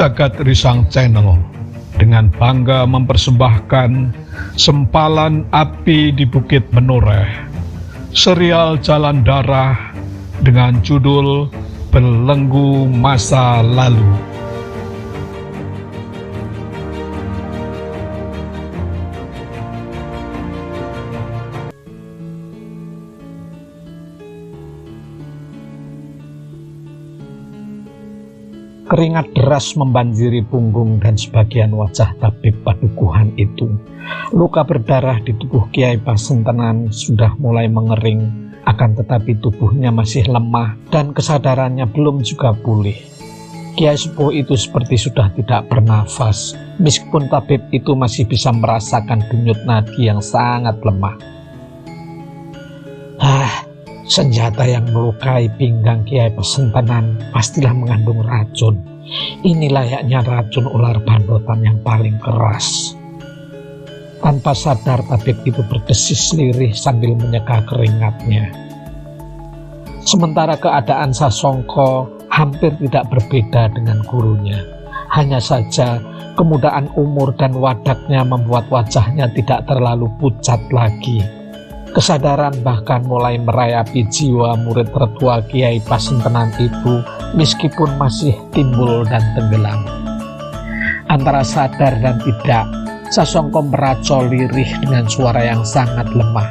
Jagat Risang Channel dengan bangga mempersembahkan Sempalan Api di Bukit Menoreh, serial Jalan Darah dengan judul Belenggu Masa Lalu. Keringat deras membanjiri punggung dan sebagian wajah tabib padukuhan itu. Luka berdarah di tubuh Kiai Pasentenan sudah mulai mengering, akan tetapi tubuhnya masih lemah dan kesadarannya belum juga pulih. Kiai sepuh itu seperti sudah tidak bernafas, meskipun tabib itu masih bisa merasakan denyut nadi yang sangat lemah. Senjata yang melukai pinggang Kiai Pasentenan pastilah mengandung racun. Ini layaknya racun ular bandotan yang paling keras. Tanpa sadar tabib itu berdesis lirih sambil menyeka keringatnya. Sementara keadaan Sasongko hampir tidak berbeda dengan gurunya. Hanya saja kemudaan umur dan wadaknya membuat wajahnya tidak terlalu pucat lagi. Kesadaran bahkan mulai merayapi jiwa murid tertua Kiai Pasentenan itu, meskipun masih timbul dan tenggelam. Antara sadar dan tidak, Sasongko meracau lirih dengan suara yang sangat lemah.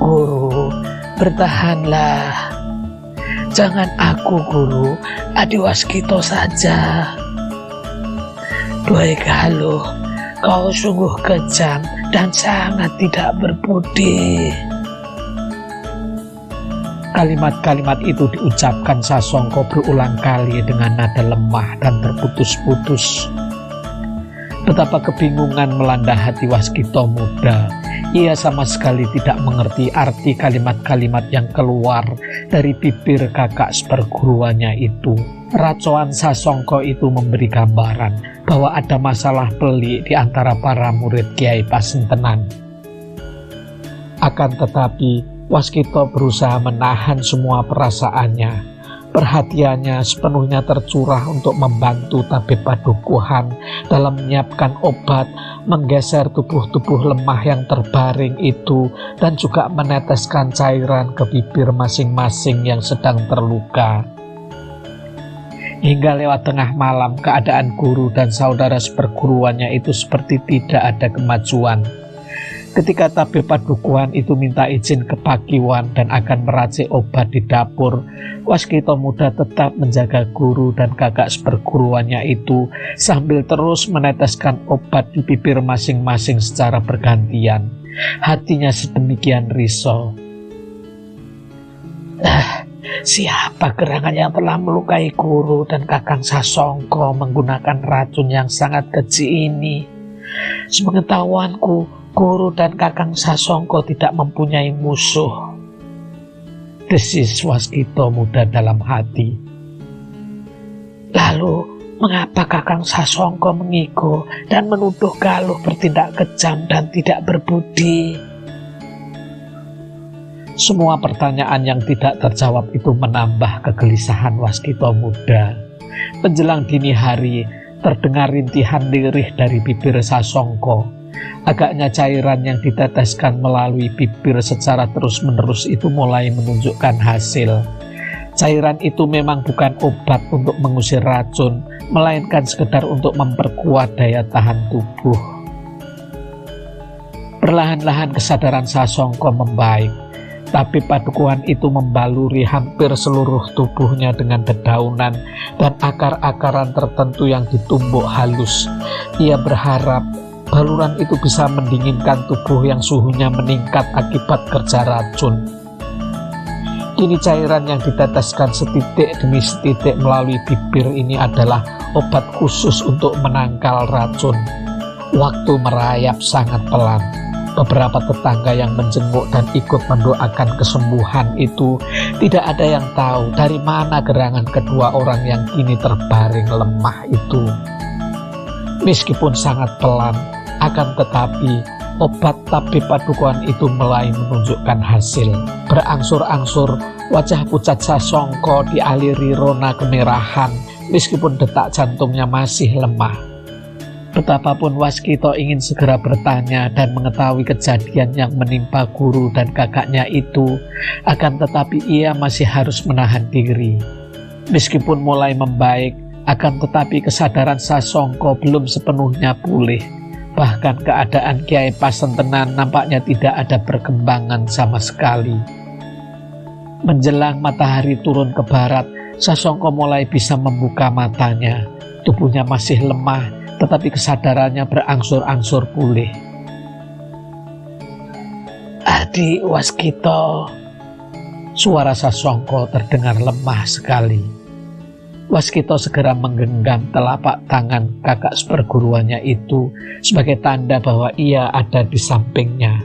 "Guru, bertahanlah. Jangan aku, Guru. Adi Waskito saja. Duhai Galuh, kau sungguh kejam dan sangat tidak berbudi." Kalimat-kalimat itu diucapkan Sasongko berulang kali dengan nada lemah dan terputus-putus. Betapa kebingungan melanda hati Waskito muda. Ia sama sekali tidak mengerti arti kalimat-kalimat yang keluar dari bibir kakak seperguruannya itu. Racoan Sasongko itu memberi gambaran bahwa ada masalah pelik di antara para murid Kiai Pasentenan. Akan tetapi, Waskito berusaha menahan semua perasaannya. Perhatiannya sepenuhnya tercurah untuk membantu tabib padukuhan dalam menyiapkan obat, menggeser tubuh-tubuh lemah yang terbaring itu, dan juga meneteskan cairan ke bibir masing-masing yang sedang terluka. Hingga lewat tengah malam, keadaan guru dan saudara seperguruannya itu seperti tidak ada kemajuan. Ketika tabib padukuhan itu minta izin ke Pakiwan dan akan meracik obat di dapur, Waskito muda tetap menjaga guru dan kakak seperguruannya itu sambil terus meneteskan obat di bibir masing-masing secara bergantian. Hatinya sedemikian risau. Siapa gerangan yang telah melukai guru dan kakang Sasongko menggunakan racun yang sangat keji ini? Sepengetahuanku, guru dan kakang Sasongko tidak mempunyai musuh. Desis Waskito muda dalam hati. Lalu, mengapa kakang Sasongko mengigo dan menuduh Galuh bertindak kejam dan tidak berbudi? Semua pertanyaan yang tidak terjawab itu menambah kegelisahan Waskito muda. Menjelang dini hari, terdengar rintihan lirih dari bibir Sasongko. Agaknya cairan yang diteteskan melalui bibir secara terus-menerus itu mulai menunjukkan hasil. Cairan itu memang bukan obat untuk mengusir racun, melainkan sekedar untuk memperkuat daya tahan tubuh. Perlahan-lahan kesadaran Sasongko membaik. Tabib padukuhan itu membaluri hampir seluruh tubuhnya dengan dedaunan dan akar-akaran tertentu yang ditumbuk halus. Ia berharap baluran itu bisa mendinginkan tubuh yang suhunya meningkat akibat kerja racun. Kini cairan yang diteteskan setitik demi setitik melalui bibir ini adalah obat khusus untuk menangkal racun. Waktu merayap sangat pelan. Beberapa tetangga yang menjenguk dan ikut mendoakan kesembuhan itu tidak ada yang tahu dari mana gerangan kedua orang yang kini terbaring lemah itu. Meskipun sangat pelan, akan tetapi obat tabib padukuhan itu mulai menunjukkan hasil. Berangsur-angsur wajah pucat Sasongko dialiri rona kemerahan meskipun detak jantungnya masih lemah. Betapapun Waskita ingin segera bertanya dan mengetahui kejadian yang menimpa guru dan kakaknya itu, akan tetapi ia masih harus menahan diri. Meskipun mulai membaik, akan tetapi kesadaran Sasongko belum sepenuhnya pulih. Bahkan keadaan Kiai Pasentenan nampaknya tidak ada perkembangan sama sekali. Menjelang matahari turun ke barat, Sasongko mulai bisa membuka matanya. Tubuhnya masih lemah, tetapi kesadarannya berangsur-angsur pulih. "Adik Waskita," suara Sasongko terdengar lemah sekali. Waskita segera menggenggam telapak tangan kakak seperguruannya itu sebagai tanda bahwa ia ada di sampingnya.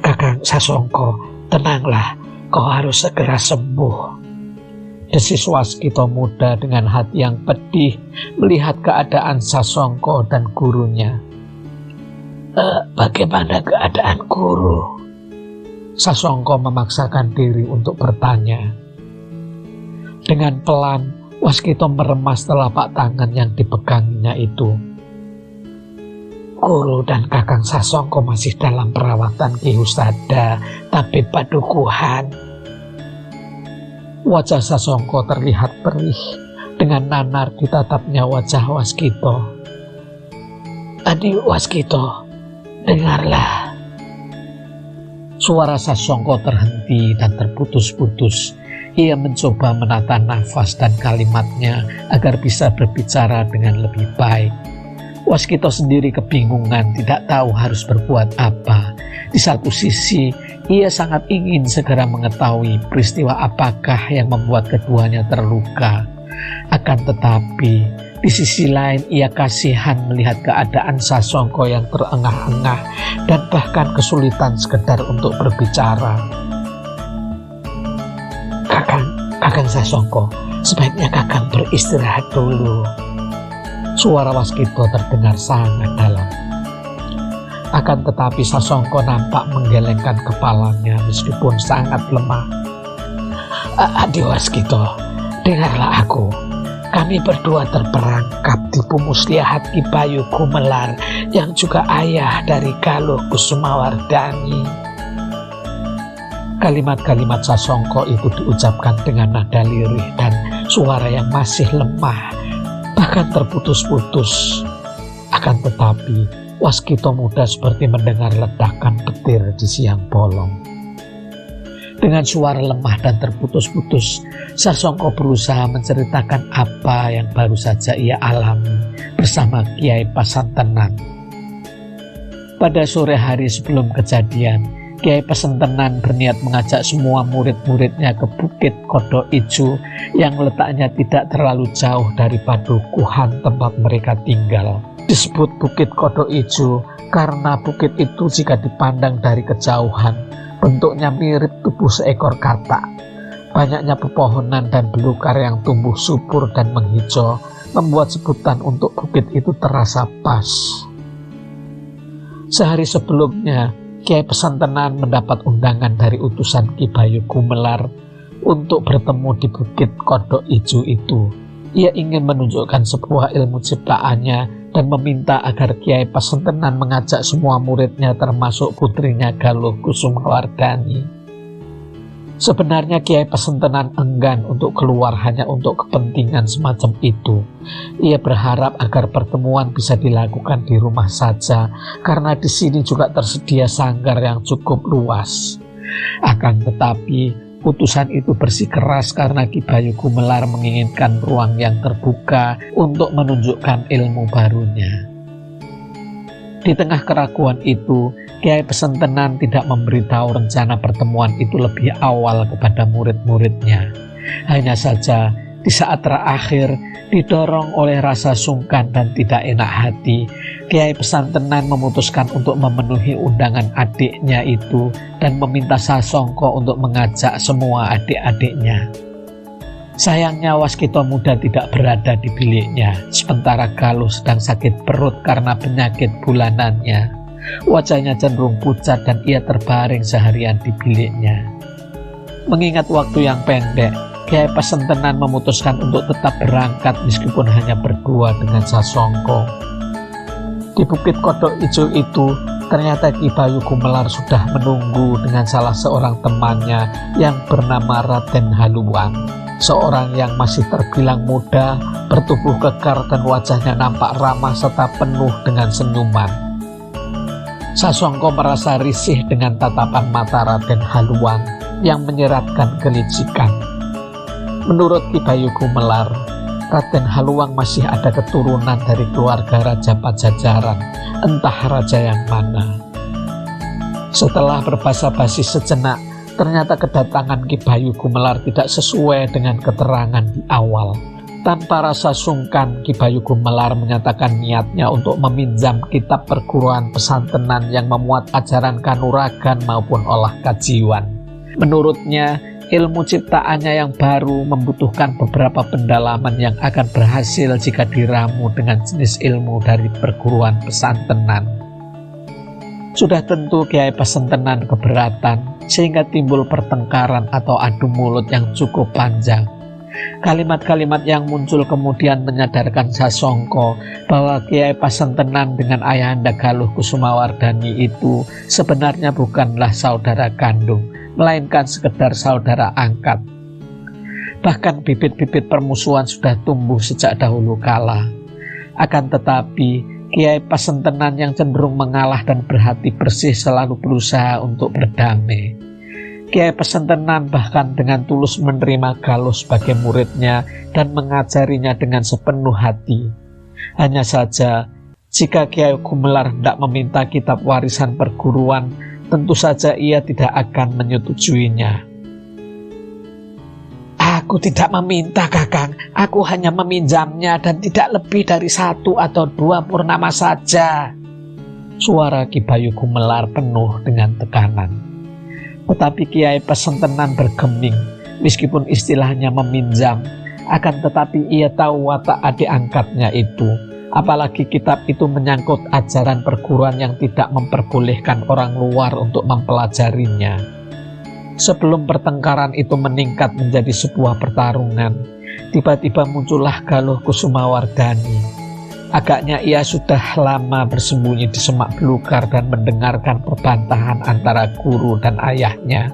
"Kakang Sasongko, tenanglah, kau harus segera sembuh," desis Waskita muda dengan hati yang pedih melihat keadaan Sasongko dan gurunya. "Bagaimana keadaan guru?" Sasongko memaksakan diri untuk bertanya. Dengan pelan, Waskita meremas telapak tangan yang dipeganginya itu. "Guru dan Kakang Sasongko masih dalam perawatan Ki Husada, tabib padukuhan." Wajah Sasongko terlihat perih. Dengan nanar ditatapnya wajah Waskita. "Adik Waskita, dengarlah." Suara Sasongko terhenti dan terputus-putus. Ia mencoba menata nafas dan kalimatnya agar bisa berbicara dengan lebih baik. Waskita sendiri kebingungan, tidak tahu harus berbuat apa. Di satu sisi, ia sangat ingin segera mengetahui peristiwa apakah yang membuat keduanya terluka. Akan tetapi, di sisi lain ia kasihan melihat keadaan Sasongko yang terengah-engah dan bahkan kesulitan sekedar untuk berbicara. Kakang Sasongko, sebaiknya Kakang beristirahat dulu." Suara Waskita terdengar sangat dalam. Akan tetapi Sasongko nampak menggelengkan kepalanya meskipun sangat lemah. "Adik Waskita, dengarlah aku. Kami berdua terperangkap di Muslihat Ki Bayu Gumelar yang juga ayah dari Galuh Kusumawardhani." Kalimat-kalimat Sasongko itu diucapkan dengan nada lirih dan suara yang masih lemah, bahkan terputus-putus. Akan tetapi, Waskita muda seperti mendengar ledakan petir di siang bolong. Dengan suara lemah dan terputus-putus, Sasongko berusaha menceritakan apa yang baru saja ia alami bersama Kiai Pasentenan. Pada sore hari sebelum kejadian, Kiai Pasentenan berniat mengajak semua murid-muridnya ke Bukit Kodok Ijo yang letaknya tidak terlalu jauh dari padukuhan tempat mereka tinggal. Disebut Bukit Kodok Ijo karena bukit itu jika dipandang dari kejauhan, bentuknya mirip tubuh seekor katak. Banyaknya pepohonan dan belukar yang tumbuh subur dan menghijau membuat sebutan untuk bukit itu terasa pas. Sehari sebelumnya, Kiai Pasentenan mendapat undangan dari utusan Ki Bayu Gumelar untuk bertemu di Bukit Kodok Ijo itu. Ia ingin menunjukkan sebuah ilmu ciptaannya dan meminta agar Kiai Pasentenan mengajak semua muridnya termasuk putrinya Galuh Kusumawardhani. Sebenarnya Kiai Pasentenan enggan untuk keluar hanya untuk kepentingan semacam itu. Ia berharap agar pertemuan bisa dilakukan di rumah saja, karena di sini juga tersedia sanggar yang cukup luas. Akan tetapi, putusan itu bersikeras karena Ki Bayu Gumelar menginginkan ruang yang terbuka untuk menunjukkan ilmu barunya. Di tengah keraguan itu, Kiai Pasentenan tidak memberitahu rencana pertemuan itu lebih awal kepada murid-muridnya. Hanya saja di saat terakhir, didorong oleh rasa sungkan dan tidak enak hati, Kiai Pasentenan memutuskan untuk memenuhi undangan adiknya itu dan meminta Sasongko untuk mengajak semua adik-adiknya. Sayangnya Waskita muda tidak berada di biliknya, sementara Galuh sedang sakit perut karena penyakit bulanannya. Wajahnya cenderung pucat dan ia terbaring seharian di biliknya. Mengingat waktu yang pendek, Kiai Pasentenan memutuskan untuk tetap berangkat meskipun hanya berdua dengan Sasongko. Di Bukit Kodok Ijo itu, ternyata Ki Bayu Gumelar sudah menunggu dengan salah seorang temannya yang bernama Raden Haluang. Seorang yang masih terbilang muda, bertubuh kekar dan wajahnya nampak ramah serta penuh dengan senyuman. Sasongko merasa risih dengan tatapan mata Raden Haluang yang menyeratkan kelicikan. Menurut Ki Bayu Gumelar, Raden Haluang masih ada keturunan dari keluarga Raja Pajajaran, entah raja yang mana. Setelah berbasa-basi sejenak, ternyata kedatangan Ki Bayu Gumelar tidak sesuai dengan keterangan di awal. Tanpa rasa sungkan, Ki Bayu Gumelar menyatakan niatnya untuk meminjam kitab perguruan pesantrenan yang memuat ajaran kanuragan maupun olah kajiwan. Menurutnya, ilmu ciptaannya yang baru membutuhkan beberapa pendalaman yang akan berhasil jika diramu dengan jenis ilmu dari perguruan pesantrenan. Sudah tentu Kiai Pasentenan keberatan, sehingga timbul pertengkaran atau adu mulut yang cukup panjang. Kalimat-kalimat yang muncul kemudian menyadarkan Sasongko bahwa Kiai Pasentenan dengan Ayahanda Galuh Kusumawardhani itu sebenarnya bukanlah saudara kandung, melainkan sekedar saudara angkat. Bahkan bibit-bibit permusuhan sudah tumbuh sejak dahulu kala. Akan tetapi, Kiai Pasentenan yang cenderung mengalah dan berhati bersih selalu berusaha untuk berdamai. Kiai Pasentenan bahkan dengan tulus menerima Galuh sebagai muridnya dan mengajarinya dengan sepenuh hati. Hanya saja, jika Kiai Gumelar hendak meminta kitab warisan perguruan, tentu saja ia tidak akan menyetujuinya. Aku tidak meminta, Kakang. Aku hanya meminjamnya dan tidak lebih dari 1 atau 2 purnama saja. Suara Ki Bayu Gumelar penuh dengan tekanan. Tetapi Kiai Pasentenan bergeming, meskipun istilahnya meminjam, akan tetapi ia tahu watak adik angkatnya itu. Apalagi kitab itu menyangkut ajaran perguruan yang tidak memperbolehkan orang luar untuk mempelajarinya. Sebelum pertengkaran itu meningkat menjadi sebuah pertarungan, tiba-tiba muncullah Galuh Kusumawardhani. Agaknya ia sudah lama bersembunyi di semak belukar dan mendengarkan perbantahan antara guru dan ayahnya.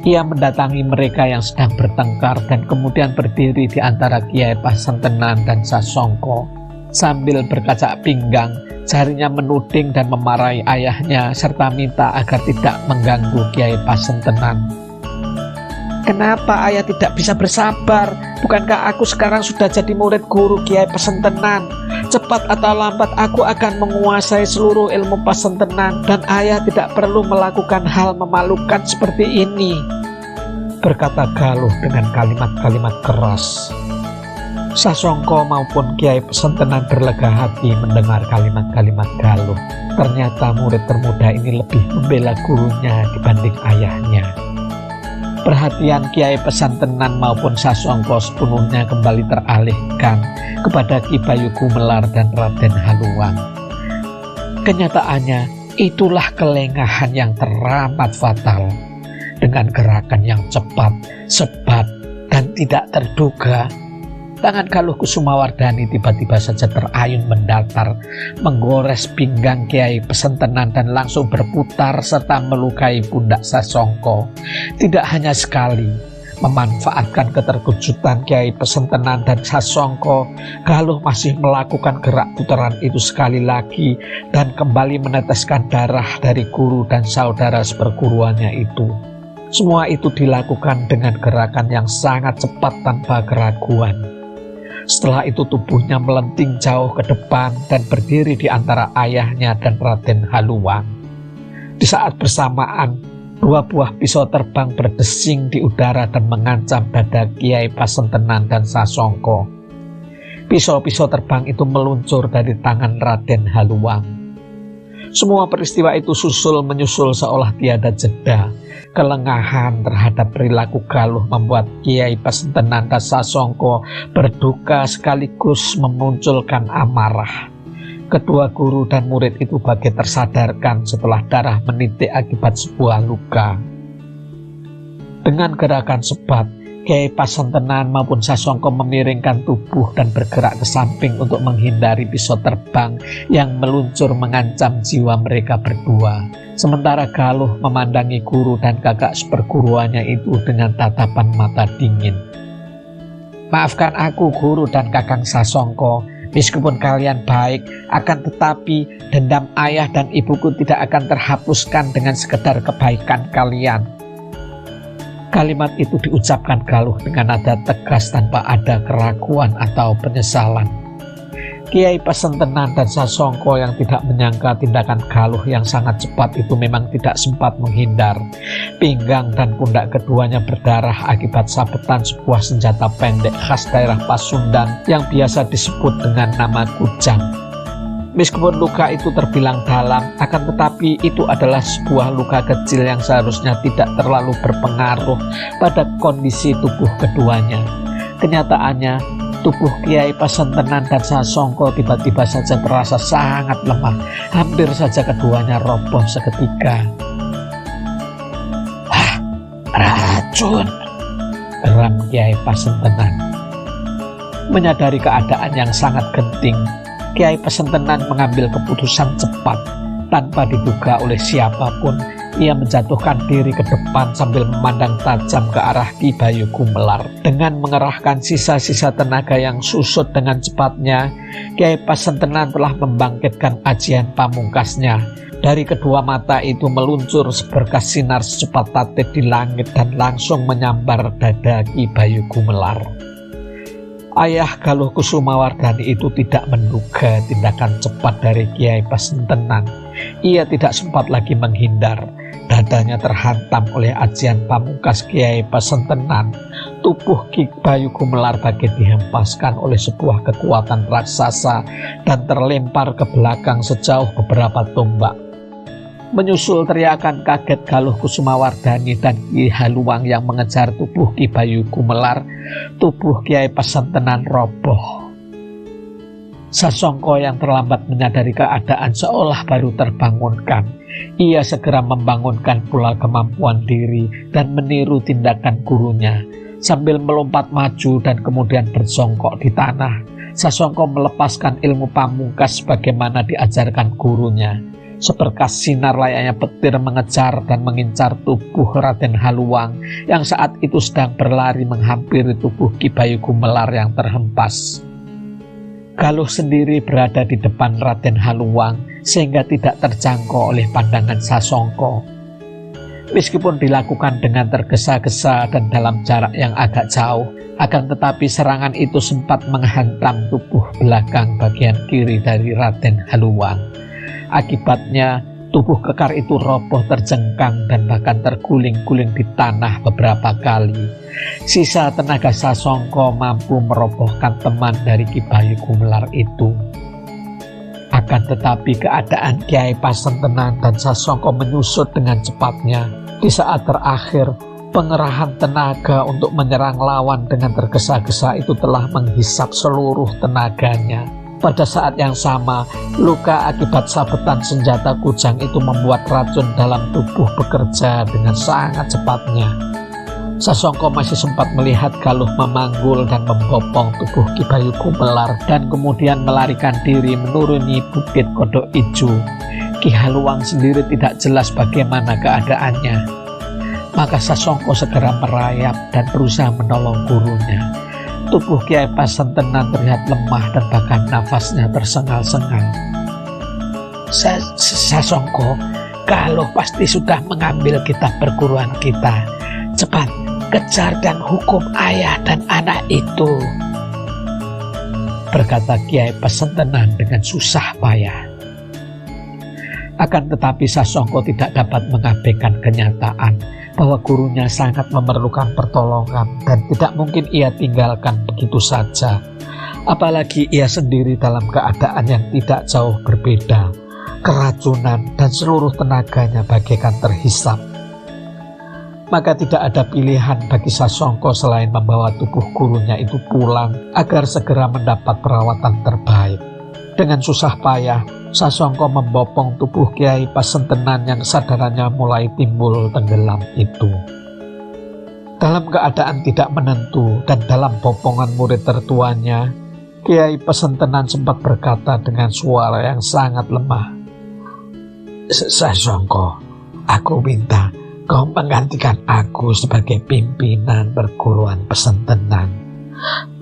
Ia mendatangi mereka yang sedang bertengkar dan kemudian berdiri di antara Kiai Pasentenan dan Sasongko. Sambil berkacak pinggang, jarinya menuding dan memarahi ayahnya serta minta agar tidak mengganggu Kiai Pasentenan. Kenapa ayah tidak bisa bersabar? Bukankah aku sekarang sudah jadi murid guru Kiai Pasentenan? Cepat atau lambat aku akan menguasai seluruh ilmu Pasentenan dan ayah tidak perlu melakukan hal memalukan seperti ini, berkata Galuh dengan kalimat-kalimat keras. Sasongko maupun Kiai Pasentenan berlega hati mendengar kalimat-kalimat Galuh. Ternyata murid termuda ini lebih membela gurunya dibanding ayahnya. Perhatian Kiai Pasentenan maupun Sasongko sepenuhnya kembali teralihkan kepada Ki Bayu Gumelar dan Raden Haluang. Kenyataannya, itulah kelengahan yang teramat fatal. Dengan gerakan yang cepat, sebat, dan tidak terduga, tangan Galuh Kusumawardhani tiba-tiba saja terayun mendatar, menggores pinggang Kiai Pasentenan dan langsung berputar serta melukai pundak Sasongko. Tidak hanya sekali, memanfaatkan keterkejutan Kiai Pasentenan dan Sasongko, Galuh masih melakukan gerak putaran itu sekali lagi dan kembali meneteskan darah dari guru dan saudara seperguruannya itu. Semua itu dilakukan dengan gerakan yang sangat cepat tanpa keraguan. Setelah itu tubuhnya melenting jauh ke depan dan berdiri di antara ayahnya dan Raden Haluang. Di saat bersamaan, 2 buah pisau terbang berdesing di udara dan mengancam dada Kiai Pasentenan dan Sasongko. Pisau-pisau terbang itu meluncur dari tangan Raden Haluang. Semua peristiwa itu susul menyusul seolah tiada jeda. Kelengahan terhadap perilaku Galuh membuat Kiai Pasentenan dan Sasongko berduka sekaligus memunculkan amarah. Kedua guru dan murid itu bagai tersadarkan setelah darah menitik akibat sebuah luka. Dengan gerakan sebat, Kiai Pasentenan maupun Sasongko memiringkan tubuh dan bergerak ke samping untuk menghindari pisau terbang yang meluncur mengancam jiwa mereka berdua. Sementara Galuh memandangi guru dan kakak seperguruannya itu dengan tatapan mata dingin. "Maafkan aku guru dan kakang Sasongko, meskipun kalian baik, akan tetapi dendam ayah dan ibuku tidak akan terhapuskan dengan sekedar kebaikan kalian." Kalimat itu diucapkan Galuh dengan nada tegas tanpa ada keraguan atau penyesalan. Kiai Pasentenan dan Sasongko yang tidak menyangka tindakan Galuh yang sangat cepat itu memang tidak sempat menghindar. Pinggang dan pundak keduanya berdarah akibat sabetan sebuah senjata pendek khas daerah Pasundan yang biasa disebut dengan nama kujang. Meskipun luka itu terbilang dalam, akan tetapi itu adalah sebuah luka kecil yang seharusnya tidak terlalu berpengaruh pada kondisi tubuh keduanya. Kenyataannya, tubuh Kiai Pasentenan dan Sasongko tiba-tiba saja terasa sangat lemah. Hampir saja keduanya roboh seketika. Racun!" geram Kiai Pasentenan. Menyadari keadaan yang sangat genting, Kiai Pasentenan mengambil keputusan cepat. Tanpa diduga oleh siapapun, ia menjatuhkan diri ke depan sambil memandang tajam ke arah Ki Bayu Gumelar. Dengan mengerahkan sisa-sisa tenaga yang susut dengan cepatnya, Kiai Pasentenan telah membangkitkan ajian pamungkasnya. Dari kedua mata itu meluncur seberkas sinar secepat tatit di langit dan langsung menyambar dada Ki Bayu Gumelar. Ayah Galuh Kusumawardhani itu tidak menduga tindakan cepat dari Kiai Pasentenan. Ia tidak sempat lagi menghindar. Dadanya terhantam oleh ajian pamungkas Kiai Pasentenan. Tubuh Ki Bayu Gumelar bagai dihempaskan oleh sebuah kekuatan raksasa dan terlempar ke belakang sejauh beberapa tombak. Menyusul teriakan kaget Galuh Kusumawardhani dan Ki Haluang yang mengejar tubuh Ki Bayu Gumelar, tubuh Kiai Pasentenan roboh. Sasongko yang terlambat menyadari keadaan seolah baru terbangunkan. Ia segera membangunkan pula kemampuan diri dan meniru tindakan gurunya. Sambil melompat maju dan kemudian bersongkok di tanah, Sasongko melepaskan ilmu pamungkas sebagaimana diajarkan gurunya. Seberkas sinar layaknya petir mengejar dan mengincar tubuh Raden Haluang yang saat itu sedang berlari menghampiri tubuh Ki Bayu Gumelar yang terhempas. Galuh sendiri berada di depan Raden Haluang sehingga tidak terjangkau oleh pandangan Sasongko. Meskipun dilakukan dengan tergesa-gesa dan dalam jarak yang agak jauh, akan tetapi serangan itu sempat menghantam tubuh belakang bagian kiri dari Raden Haluang. Akibatnya, tubuh kekar itu roboh terjengkang dan bahkan terguling-guling di tanah beberapa kali. Sisa tenaga Sasongko mampu merobohkan teman dari Ki Bayu Gumelar itu. Akan tetapi keadaan Kiai Pasentenan dan Sasongko menyusut dengan cepatnya. Di saat terakhir, pengerahan tenaga untuk menyerang lawan dengan tergesa-gesa itu telah menghisap seluruh tenaganya. Pada saat yang sama, luka akibat sabetan senjata kujang itu membuat racun dalam tubuh bekerja dengan sangat cepatnya. Sasongko masih sempat melihat Galuh memanggul dan membopong tubuh Ki Bayu Gumelar dan kemudian melarikan diri menuruni bukit Kodok Ijo. Ki Haluang sendiri tidak jelas bagaimana keadaannya. Maka Sasongko segera merayap dan berusaha menolong gurunya. Tubuh Kiai Pasentenan terlihat lemah dan bahkan nafasnya tersengal-sengal. Sasongko, Galuh pasti sudah mengambil kitab perguruan kita. Cepat, kejar dan hukum ayah dan anak itu, berkata Kiai Pasentenan dengan susah payah. Akan tetapi Sasongko tidak dapat mengabaikan kenyataan bahwa gurunya sangat memerlukan pertolongan dan tidak mungkin ia tinggalkan begitu saja. Apalagi ia sendiri dalam keadaan yang tidak jauh berbeda, keracunan dan seluruh tenaganya bagaikan terhisap. Maka tidak ada pilihan bagi Sasongko selain membawa tubuh gurunya itu pulang agar segera mendapat perawatan terbaik. Dengan susah payah, Sasongko membopong tubuh Kiai Pasentenan yang kesadarannya mulai timbul tenggelam itu. Dalam keadaan tidak menentu dan dalam popongan murid tertuanya, Kiai Pesentenan sempat berkata dengan suara yang sangat lemah, "Sasongko, aku minta kau menggantikan aku sebagai pimpinan perguruan Pesentenan.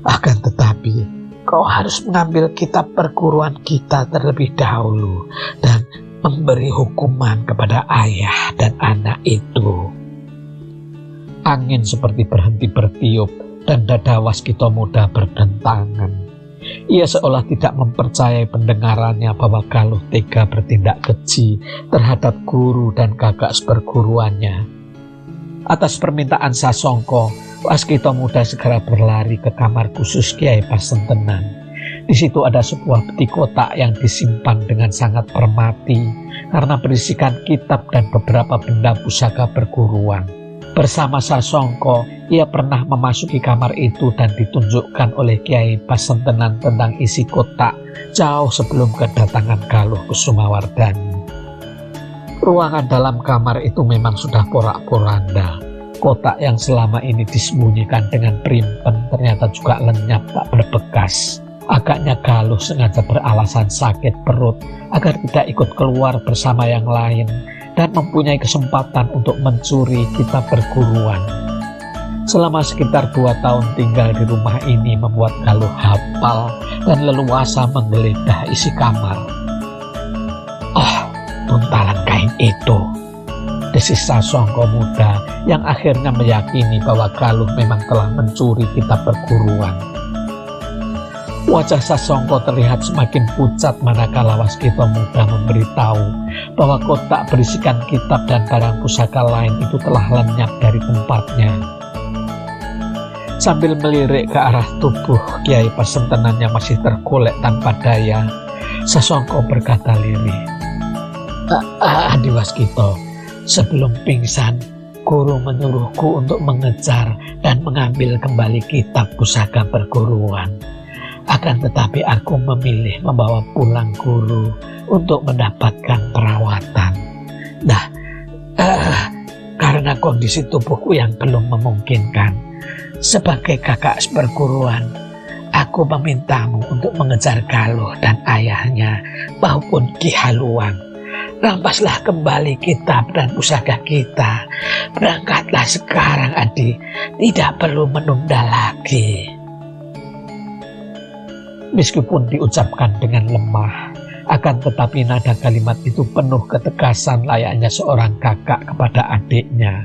Akan tetapi, kau harus mengambil kitab perguruan kita terlebih dahulu dan memberi hukuman kepada ayah dan anak itu." Angin seperti berhenti bertiup dan dada Waskita Muda berdentangan. Ia seolah tidak mempercayai pendengarannya bahwa Galuh tega bertindak keji terhadap guru dan kakak seperguruannya. Atas permintaan Sasongko, Waskita Muda segera berlari ke kamar khusus Kiai Pesentenan. Di situ ada sebuah peti kotak yang disimpan dengan sangat permati karena berisikan kitab dan beberapa benda pusaka perguruan. Bersama Sasongko, ia pernah memasuki kamar itu dan ditunjukkan oleh Kiai Pesentenan tentang isi kotak jauh sebelum kedatangan Galuh Kusumawardhani. Ruangan dalam kamar itu memang sudah porak-poranda. Kotak yang selama ini disembunyikan dengan primpen ternyata juga lenyap tak berbekas. Agaknya Galuh sengaja beralasan sakit perut agar tidak ikut keluar bersama yang lain dan mempunyai kesempatan untuk mencuri kitab perguruan. Selama sekitar 2 tahun tinggal di rumah ini membuat Galuh hafal dan leluasa menggeledah isi kamar. "Oh, buntalan kain itu," desis Sasongko Muda yang akhirnya meyakini bahwa Galuh memang telah mencuri kitab perguruan. Wajah Sasongko terlihat semakin pucat manakala Waskita Muda memberitahu bahwa kotak berisikan kitab dan barang pusaka lain itu telah lenyap dari tempatnya. Sambil melirik ke arah tubuh Kiai Pesentenan yang masih tergolek tanpa daya, Sasongko berkata lirih, "Adi Waskita, sebelum pingsan, guru menyuruhku untuk mengejar dan mengambil kembali kitab pusaka perguruan. Akan tetapi aku memilih membawa pulang guru untuk mendapatkan perawatan. Nah, karena kondisi tubuhku yang belum memungkinkan, sebagai kakak seperguruan, aku memintamu untuk mengejar Galuh dan ayahnya maupun Ki Haluang. Rampaslah kembali kitab dan pusaka kita. Berangkatlah sekarang, Adi, tidak perlu menunda lagi." Meskipun diucapkan dengan lemah, akan tetapi nada kalimat itu penuh ketegasan layaknya seorang kakak kepada adiknya.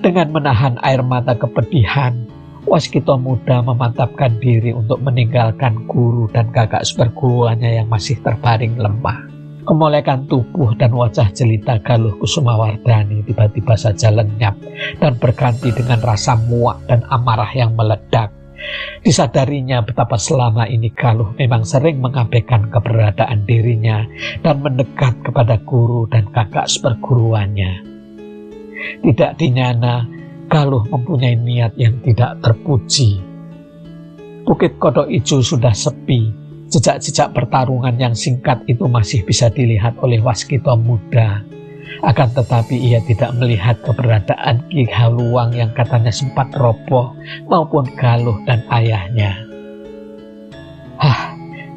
Dengan menahan air mata kepedihan, Waskita Muda memantapkan diri untuk meninggalkan guru dan kakak seperguruannya yang masih terbaring lemah. Kemolekan tubuh dan wajah jelita Galuh Kusumawardhani tiba-tiba saja lenyap dan berganti dengan rasa muak dan amarah yang meledak. Disadarinya betapa selama ini Galuh memang sering mengabaikan keberadaan dirinya dan mendekat kepada guru dan kakak seperguruannya. Tidak dinyana, Galuh mempunyai niat yang tidak terpuji. Bukit Kodok Ijo sudah sepi. Jejak-jejak pertarungan yang singkat itu masih bisa dilihat oleh Waskita Muda. Akan tetapi ia tidak melihat keberadaan Ki Haluang yang katanya sempat roboh maupun Galuh dan ayahnya.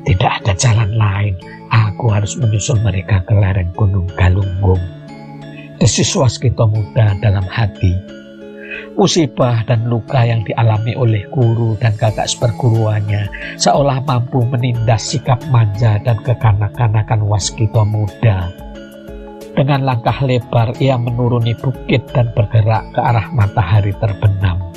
Tidak ada jalan lain. Aku harus menyusul mereka ke lereng Gunung Galunggung, desis Waskita Muda dalam hati. Musibah dan luka yang dialami oleh guru dan kakak seperguruannya seolah mampu menindas sikap manja dan kekanak-kanakan Waskita Muda. Dengan langkah lebar ia menuruni bukit dan bergerak ke arah matahari terbenam.